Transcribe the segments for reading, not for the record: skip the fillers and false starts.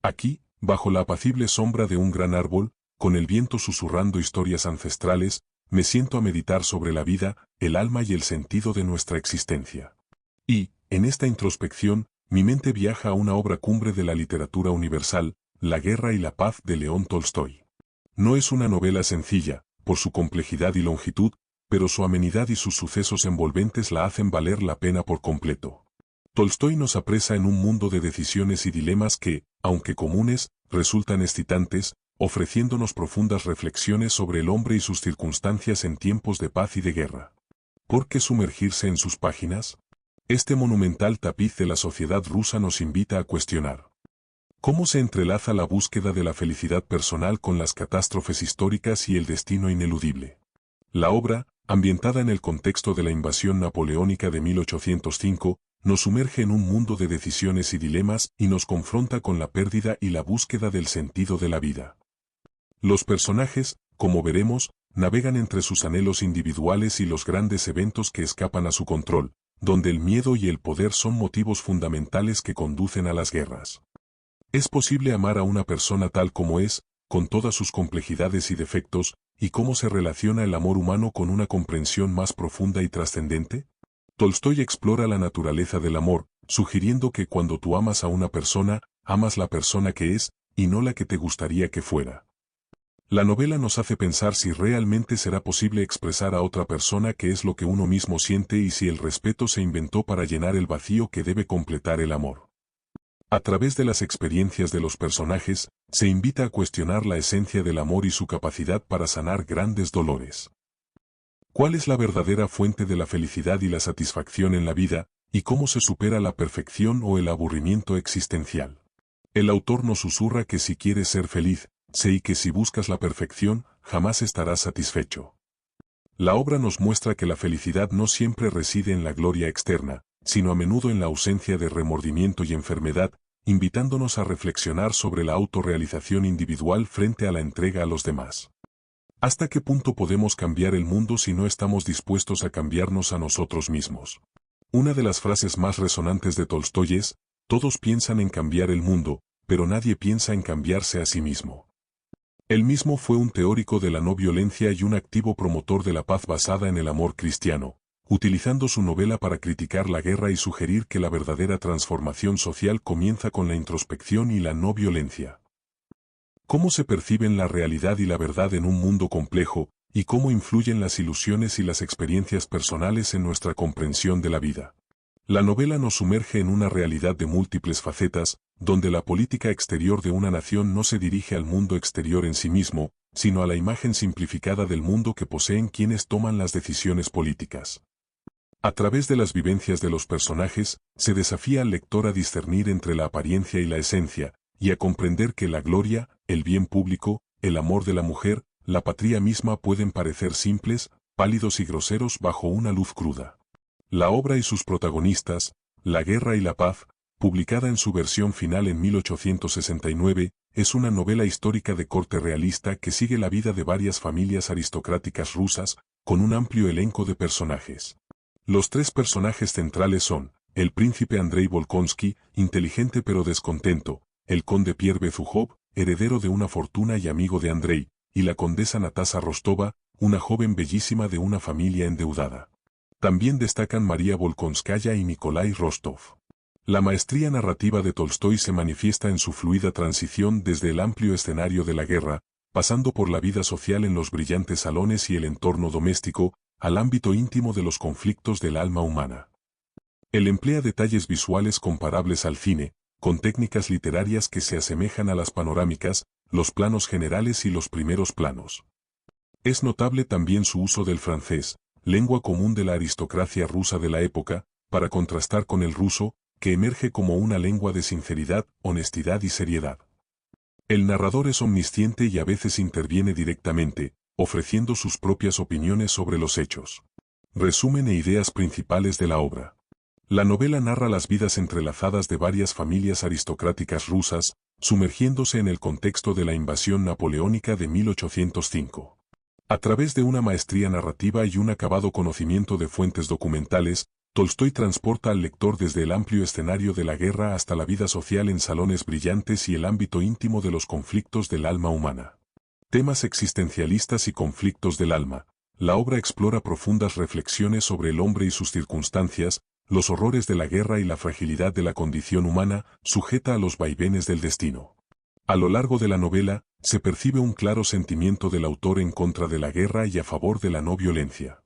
Aquí, bajo la apacible sombra de un gran árbol, con el viento susurrando historias ancestrales, me siento a meditar sobre la vida, el alma y el sentido de nuestra existencia. Y, en esta introspección, mi mente viaja a una obra cumbre de la literatura universal, La guerra y la paz de León Tolstoy. No es una novela sencilla, por su complejidad y longitud, pero su amenidad y sus sucesos envolventes la hacen valer la pena por completo. Tolstoy nos apresa en un mundo de decisiones y dilemas que, aunque comunes, resultan excitantes, ofreciéndonos profundas reflexiones sobre el hombre y sus circunstancias en tiempos de paz y de guerra. ¿Por qué sumergirse en sus páginas? Este monumental tapiz de la sociedad rusa nos invita a cuestionar cómo se entrelaza la búsqueda de la felicidad personal con las catástrofes históricas y el destino ineludible. La obra, ambientada en el contexto de la invasión napoleónica de 1805, nos sumerge en un mundo de decisiones y dilemas y nos confronta con la pérdida y la búsqueda del sentido de la vida. Los personajes, como veremos, navegan entre sus anhelos individuales y los grandes eventos que escapan a su control, donde el miedo y el poder son motivos fundamentales que conducen a las guerras. ¿Es posible amar a una persona tal como es, con todas sus complejidades y defectos, y cómo se relaciona el amor humano con una comprensión más profunda y trascendente? Tolstoy explora la naturaleza del amor, sugiriendo que cuando tú amas a una persona, amas la persona que es, y no la que te gustaría que fuera. La novela nos hace pensar si realmente será posible expresar a otra persona qué es lo que uno mismo siente y si el respeto se inventó para llenar el vacío que debe completar el amor. A través de las experiencias de los personajes, se invita a cuestionar la esencia del amor y su capacidad para sanar grandes dolores. ¿Cuál es la verdadera fuente de la felicidad y la satisfacción en la vida, y cómo se supera la perfección o el aburrimiento existencial? El autor nos susurra que si quieres ser feliz, sé y que si buscas la perfección, jamás estarás satisfecho. La obra nos muestra que la felicidad no siempre reside en la gloria externa, sino a menudo en la ausencia de remordimiento y enfermedad, invitándonos a reflexionar sobre la autorrealización individual frente a la entrega a los demás. ¿Hasta qué punto podemos cambiar el mundo si no estamos dispuestos a cambiarnos a nosotros mismos? Una de las frases más resonantes de Tolstoy es: todos piensan en cambiar el mundo, pero nadie piensa en cambiarse a sí mismo. Él mismo fue un teórico de la no violencia y un activo promotor de la paz basada en el amor cristiano, utilizando su novela para criticar la guerra y sugerir que la verdadera transformación social comienza con la introspección y la no violencia. ¿Cómo se perciben la realidad y la verdad en un mundo complejo, y cómo influyen las ilusiones y las experiencias personales en nuestra comprensión de la vida? La novela nos sumerge en una realidad de múltiples facetas, donde la política exterior de una nación no se dirige al mundo exterior en sí mismo, sino a la imagen simplificada del mundo que poseen quienes toman las decisiones políticas. A través de las vivencias de los personajes, se desafía al lector a discernir entre la apariencia y la esencia, y a comprender que la gloria, el bien público, el amor de la mujer, la patria misma pueden parecer simples, pálidos y groseros bajo una luz cruda. La obra y sus protagonistas, La guerra y la paz, publicada en su versión final en 1869, es una novela histórica de corte realista que sigue la vida de varias familias aristocráticas rusas, con un amplio elenco de personajes. Los tres personajes centrales son, el príncipe Andrei Volkonsky, inteligente pero descontento, el conde Pierre Bezukhov, heredero de una fortuna y amigo de Andrei, y la condesa Natasa Rostova, una joven bellísima de una familia endeudada. También destacan María Volkonskaya y Nikolai Rostov. La maestría narrativa de Tolstoy se manifiesta en su fluida transición desde el amplio escenario de la guerra, pasando por la vida social en los brillantes salones y el entorno doméstico, al ámbito íntimo de los conflictos del alma humana. Él emplea detalles visuales comparables al cine, con técnicas literarias que se asemejan a las panorámicas, los planos generales y los primeros planos. Es notable también su uso del francés, lengua común de la aristocracia rusa de la época, para contrastar con el ruso, que emerge como una lengua de sinceridad, honestidad y seriedad. El narrador es omnisciente y a veces interviene directamente, ofreciendo sus propias opiniones sobre los hechos. Resumen e ideas principales de la obra. La novela narra las vidas entrelazadas de varias familias aristocráticas rusas, sumergiéndose en el contexto de la invasión napoleónica de 1805. A través de una maestría narrativa y un acabado conocimiento de fuentes documentales, Tolstói transporta al lector desde el amplio escenario de la guerra hasta la vida social en salones brillantes y el ámbito íntimo de los conflictos del alma humana. Temas existencialistas y conflictos del alma. La obra explora profundas reflexiones sobre el hombre y sus circunstancias, los horrores de la guerra y la fragilidad de la condición humana, sujeta a los vaivenes del destino. A lo largo de la novela, se percibe un claro sentimiento del autor en contra de la guerra y a favor de la no violencia.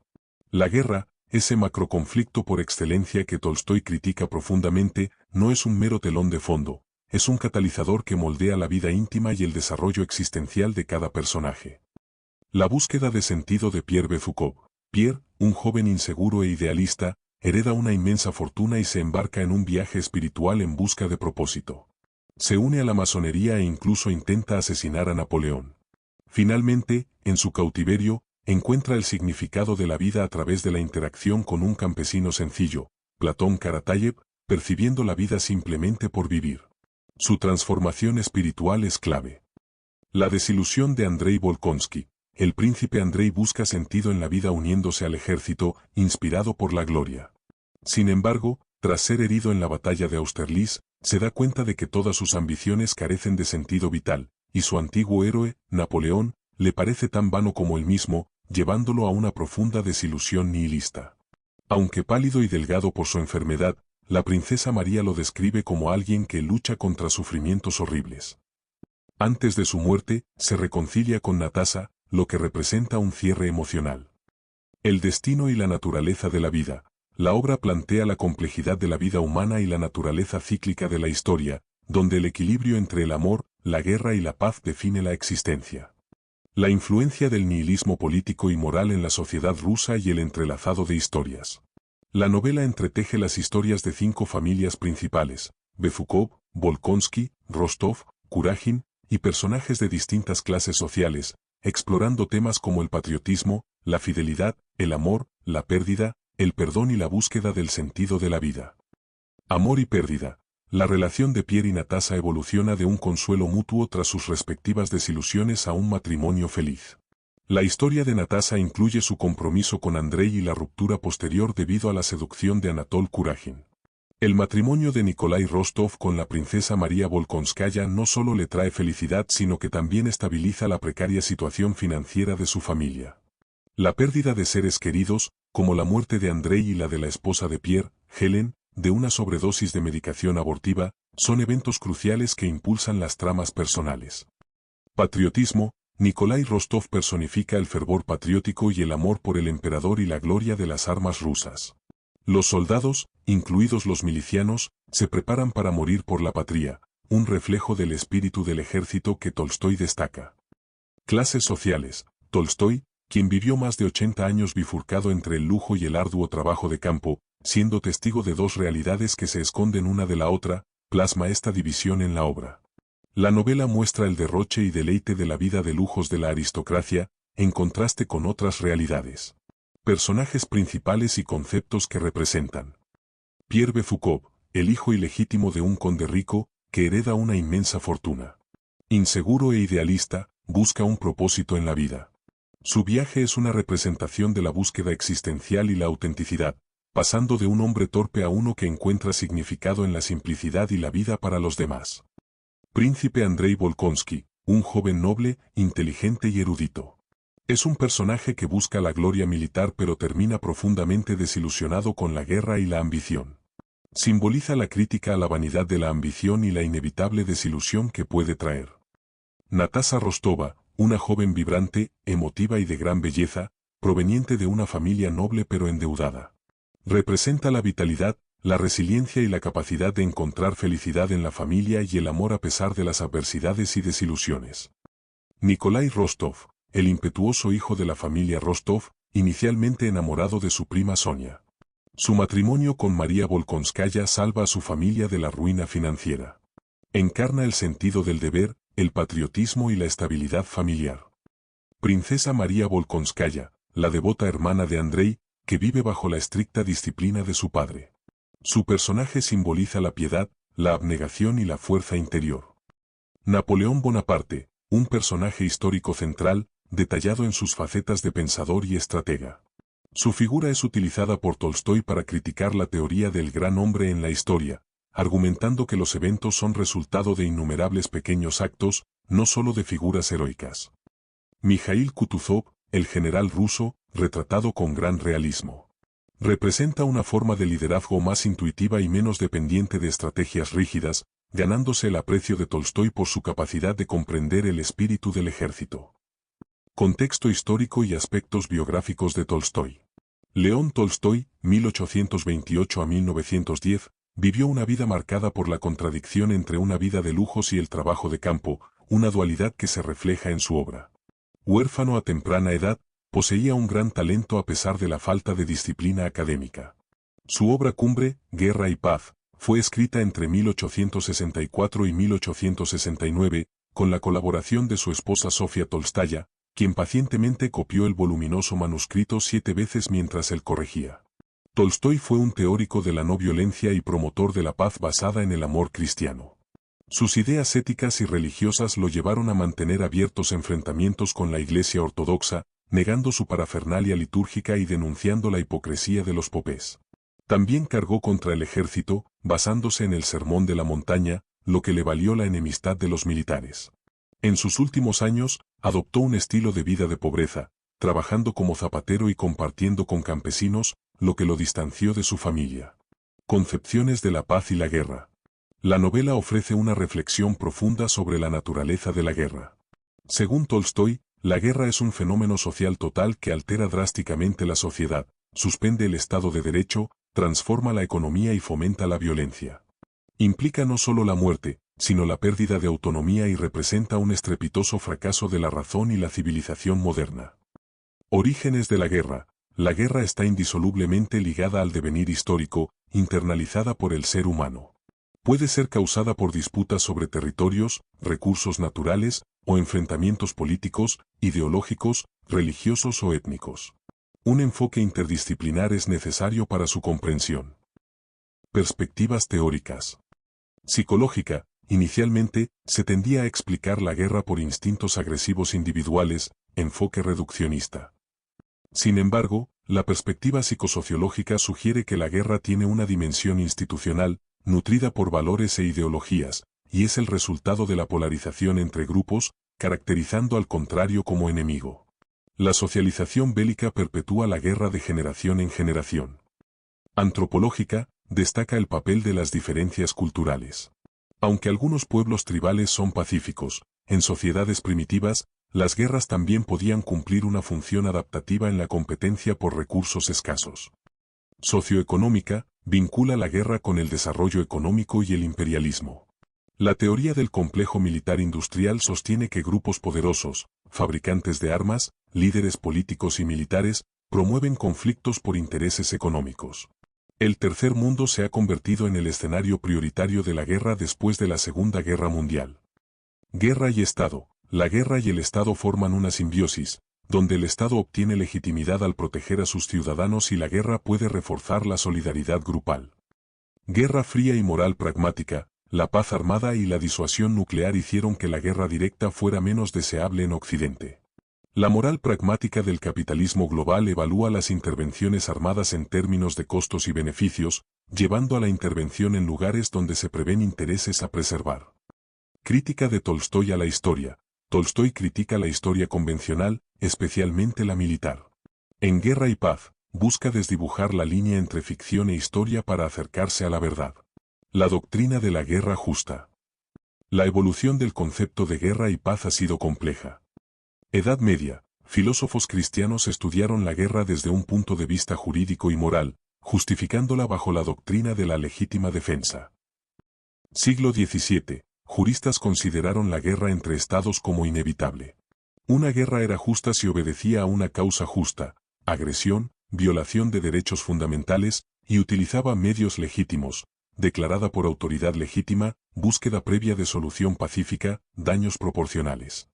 La guerra, ese macroconflicto por excelencia que Tolstói critica profundamente, no es un mero telón de fondo, es un catalizador que moldea la vida íntima y el desarrollo existencial de cada personaje. La búsqueda de sentido de Pierre B. Foucault. Pierre, un joven inseguro e idealista, hereda una inmensa fortuna y se embarca en un viaje espiritual en busca de propósito. Se une a la masonería e incluso intenta asesinar a Napoleón. Finalmente, en su cautiverio, encuentra el significado de la vida a través de la interacción con un campesino sencillo, Platón Karatayev, percibiendo la vida simplemente por vivir. Su transformación espiritual es clave. La desilusión de Andrei Bolkonsky. El príncipe Andrei busca sentido en la vida uniéndose al ejército, inspirado por la gloria. Sin embargo, tras ser herido en la batalla de Austerlitz, se da cuenta de que todas sus ambiciones carecen de sentido vital, y su antiguo héroe, Napoleón, le parece tan vano como él mismo, llevándolo a una profunda desilusión nihilista. Aunque pálido y delgado por su enfermedad, la princesa María lo describe como alguien que lucha contra sufrimientos horribles. Antes de su muerte, se reconcilia con Natasa, lo que representa un cierre emocional. El destino y la naturaleza de la vida. La obra plantea la complejidad de la vida humana y la naturaleza cíclica de la historia, donde el equilibrio entre el amor, la guerra y la paz define la existencia. La influencia del nihilismo político y moral en la sociedad rusa y el entrelazado de historias. La novela entreteje las historias de 5 familias principales, Befukov, Bolkonsky, Rostov, Kuragin, y personajes de distintas clases sociales, explorando temas como el patriotismo, la fidelidad, el amor, la pérdida, el perdón y la búsqueda del sentido de la vida. Amor y pérdida. La relación de Pierre y Natasa evoluciona de un consuelo mutuo tras sus respectivas desilusiones a un matrimonio feliz. La historia de Natasa incluye su compromiso con Andrei y la ruptura posterior debido a la seducción de Anatol Kuragin. El matrimonio de Nikolai Rostov con la princesa María Volkonskaya no solo le trae felicidad sino que también estabiliza la precaria situación financiera de su familia. La pérdida de seres queridos, como la muerte de Andrei y la de la esposa de Pierre, Helen, de una sobredosis de medicación abortiva, son eventos cruciales que impulsan las tramas personales. Patriotismo. Nikolai Rostov personifica el fervor patriótico y el amor por el emperador y la gloria de las armas rusas. Los soldados, incluidos los milicianos, se preparan para morir por la patria, un reflejo del espíritu del ejército que Tolstói destaca. Clases sociales. Tolstói, quien vivió más de 80 años bifurcado entre el lujo y el arduo trabajo de campo, siendo testigo de 2 realidades que se esconden una de la otra, plasma esta división en la obra. La novela muestra el derroche y deleite de la vida de lujos de la aristocracia, en contraste con otras realidades. Personajes principales y conceptos que representan. Pierre B. Foucault, el hijo ilegítimo de un conde rico, que hereda una inmensa fortuna. Inseguro e idealista, busca un propósito en la vida. Su viaje es una representación de la búsqueda existencial y la autenticidad, pasando de un hombre torpe a uno que encuentra significado en la simplicidad y la vida para los demás. Príncipe Andrei Bolkonsky, un joven noble, inteligente y erudito. Es un personaje que busca la gloria militar pero termina profundamente desilusionado con la guerra y la ambición. Simboliza la crítica a la vanidad de la ambición y la inevitable desilusión que puede traer. Natasa Rostova, una joven vibrante, emotiva y de gran belleza, proveniente de una familia noble pero endeudada. Representa la vitalidad, la resiliencia y la capacidad de encontrar felicidad en la familia y el amor a pesar de las adversidades y desilusiones. Nikolai Rostov, el impetuoso hijo de la familia Rostov, inicialmente enamorado de su prima Sonia. Su matrimonio con María Volkonskaya salva a su familia de la ruina financiera. Encarna el sentido del deber, el patriotismo y la estabilidad familiar. Princesa María Volkonskaya, la devota hermana de Andrei, que vive bajo la estricta disciplina de su padre. Su personaje simboliza la piedad, la abnegación y la fuerza interior. Napoleón Bonaparte, un personaje histórico central, detallado en sus facetas de pensador y estratega. Su figura es utilizada por Tolstói para criticar la teoría del gran hombre en la historia, argumentando que los eventos son resultado de innumerables pequeños actos, no solo de figuras heroicas. Mikhail Kutuzov, el general ruso, retratado con gran realismo. Representa una forma de liderazgo más intuitiva y menos dependiente de estrategias rígidas, ganándose el aprecio de Tolstói por su capacidad de comprender el espíritu del ejército. Contexto histórico y aspectos biográficos de Tolstói. León Tolstói, 1828 a 1910, vivió una vida marcada por la contradicción entre una vida de lujos y el trabajo de campo, una dualidad que se refleja en su obra. Huérfano a temprana edad, poseía un gran talento a pesar de la falta de disciplina académica. Su obra cumbre, Guerra y Paz, fue escrita entre 1864 y 1869, con la colaboración de su esposa Sofía Tolstaya, quien pacientemente copió el voluminoso manuscrito 7 veces mientras él corregía. Tolstói fue un teórico de la no violencia y promotor de la paz basada en el amor cristiano. Sus ideas éticas y religiosas lo llevaron a mantener abiertos enfrentamientos con la Iglesia ortodoxa, negando su parafernalia litúrgica y denunciando la hipocresía de los popes. También cargó contra el ejército, basándose en el Sermón de la Montaña, lo que le valió la enemistad de los militares. En sus últimos años, adoptó un estilo de vida de pobreza, trabajando como zapatero y compartiendo con campesinos, lo que lo distanció de su familia. Concepciones de la paz y la guerra. La novela ofrece una reflexión profunda sobre la naturaleza de la guerra. Según Tolstói, la guerra es un fenómeno social total que altera drásticamente la sociedad, suspende el Estado de Derecho, transforma la economía y fomenta la violencia. Implica no solo la muerte, sino la pérdida de autonomía y representa un estrepitoso fracaso de la razón y la civilización moderna. Orígenes de la guerra. La guerra está indisolublemente ligada al devenir histórico, internalizada por el ser humano. Puede ser causada por disputas sobre territorios, recursos naturales, o enfrentamientos políticos, ideológicos, religiosos o étnicos. Un enfoque interdisciplinar es necesario para su comprensión. Perspectivas teóricas. Psicológica. Inicialmente, se tendía a explicar la guerra por instintos agresivos individuales, enfoque reduccionista. Sin embargo, la perspectiva psicosociológica sugiere que la guerra tiene una dimensión institucional, nutrida por valores e ideologías, y es el resultado de la polarización entre grupos, caracterizando al contrario como enemigo. La socialización bélica perpetúa la guerra de generación en generación. Antropológica, destaca el papel de las diferencias culturales. Aunque algunos pueblos tribales son pacíficos, en sociedades primitivas, las guerras también podían cumplir una función adaptativa en la competencia por recursos escasos. Socioeconómica, vincula la guerra con el desarrollo económico y el imperialismo. La teoría del complejo militar industrial sostiene que grupos poderosos, fabricantes de armas, líderes políticos y militares, promueven conflictos por intereses económicos. El Tercer Mundo se ha convertido en el escenario prioritario de la guerra después de la Segunda Guerra Mundial. Guerra y Estado. La guerra y el Estado forman una simbiosis, donde el Estado obtiene legitimidad al proteger a sus ciudadanos y la guerra puede reforzar la solidaridad grupal. Guerra fría y moral pragmática. La paz armada y la disuasión nuclear hicieron que la guerra directa fuera menos deseable en Occidente. La moral pragmática del capitalismo global evalúa las intervenciones armadas en términos de costos y beneficios, llevando a la intervención en lugares donde se prevén intereses a preservar. Crítica de Tolstói a la historia. Tolstói critica la historia convencional, especialmente la militar. En Guerra y Paz, busca desdibujar la línea entre ficción e historia para acercarse a la verdad. La doctrina de la guerra justa. La evolución del concepto de guerra y paz ha sido compleja. Edad Media. Filósofos cristianos estudiaron la guerra desde un punto de vista jurídico y moral, justificándola bajo la doctrina de la legítima defensa. Siglo XVII. Juristas consideraron la guerra entre estados como inevitable. Una guerra era justa si obedecía a una causa justa, agresión, violación de derechos fundamentales, y utilizaba medios legítimos, declarada por autoridad legítima, búsqueda previa de solución pacífica, daños proporcionales.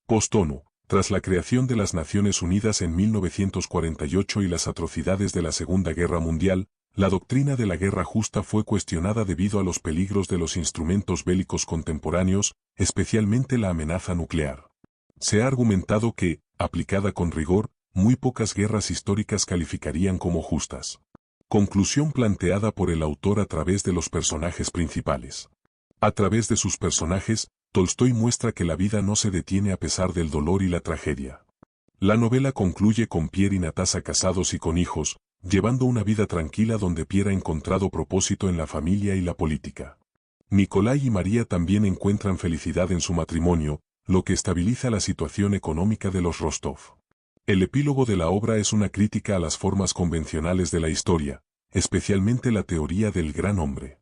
Post-ONU. Tras la creación de las Naciones Unidas en 1948 y las atrocidades de la Segunda Guerra Mundial, la doctrina de la guerra justa fue cuestionada debido a los peligros de los instrumentos bélicos contemporáneos, especialmente la amenaza nuclear. Se ha argumentado que, aplicada con rigor, muy pocas guerras históricas calificarían como justas. Conclusión planteada por el autor a través de los personajes principales. A través de sus personajes, Tolstói muestra que la vida no se detiene a pesar del dolor y la tragedia. La novela concluye con Pierre y Natasa casados y con hijos, llevando una vida tranquila donde Pierre ha encontrado propósito en la familia y la política. Nikolai y María también encuentran felicidad en su matrimonio, lo que estabiliza la situación económica de los Rostov. El epílogo de la obra es una crítica a las formas convencionales de la historia, especialmente la teoría del gran hombre.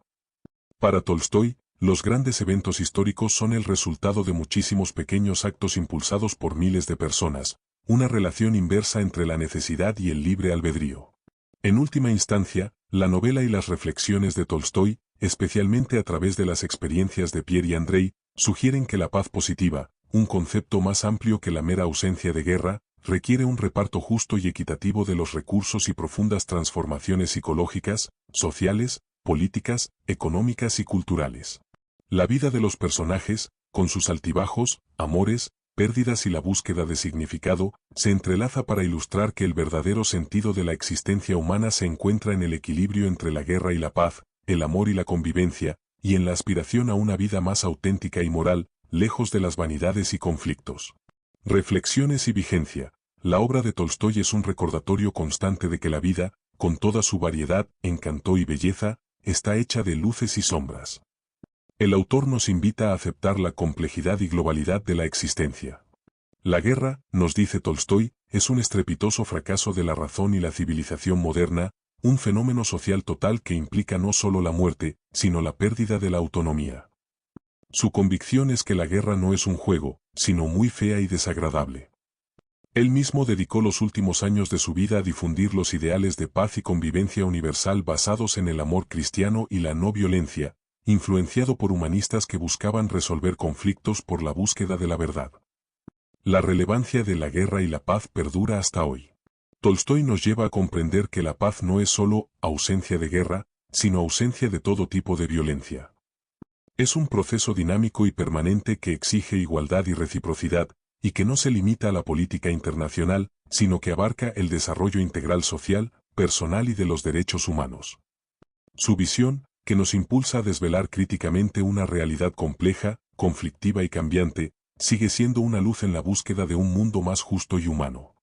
Para Tolstói, los grandes eventos históricos son el resultado de muchísimos pequeños actos impulsados por miles de personas, una relación inversa entre la necesidad y el libre albedrío. En última instancia, la novela y las reflexiones de Tolstói, especialmente a través de las experiencias de Pierre y Andrei, sugieren que la paz positiva, un concepto más amplio que la mera ausencia de guerra, requiere un reparto justo y equitativo de los recursos y profundas transformaciones psicológicas, sociales, políticas, económicas y culturales. La vida de los personajes, con sus altibajos, amores, pérdidas y la búsqueda de significado, se entrelaza para ilustrar que el verdadero sentido de la existencia humana se encuentra en el equilibrio entre la guerra y la paz, el amor y la convivencia, y en la aspiración a una vida más auténtica y moral, lejos de las vanidades y conflictos. Reflexiones y vigencia. La obra de Tolstói es un recordatorio constante de que la vida, con toda su variedad, encanto y belleza, está hecha de luces y sombras. El autor nos invita a aceptar la complejidad y globalidad de la existencia. La guerra, nos dice Tolstói, es un estrepitoso fracaso de la razón y la civilización moderna, un fenómeno social total que implica no solo la muerte, sino la pérdida de la autonomía. Su convicción es que la guerra no es un juego, sino muy fea y desagradable. Él mismo dedicó los últimos años de su vida a difundir los ideales de paz y convivencia universal basados en el amor cristiano y la no violencia, influenciado por humanistas que buscaban resolver conflictos por la búsqueda de la verdad. La relevancia de la guerra y la paz perdura hasta hoy. Tolstói nos lleva a comprender que la paz no es solo ausencia de guerra, sino ausencia de todo tipo de violencia. Es un proceso dinámico y permanente que exige igualdad y reciprocidad, y que no se limita a la política internacional, sino que abarca el desarrollo integral social, personal y de los derechos humanos. Su visión, que nos impulsa a desvelar críticamente una realidad compleja, conflictiva y cambiante, sigue siendo una luz en la búsqueda de un mundo más justo y humano.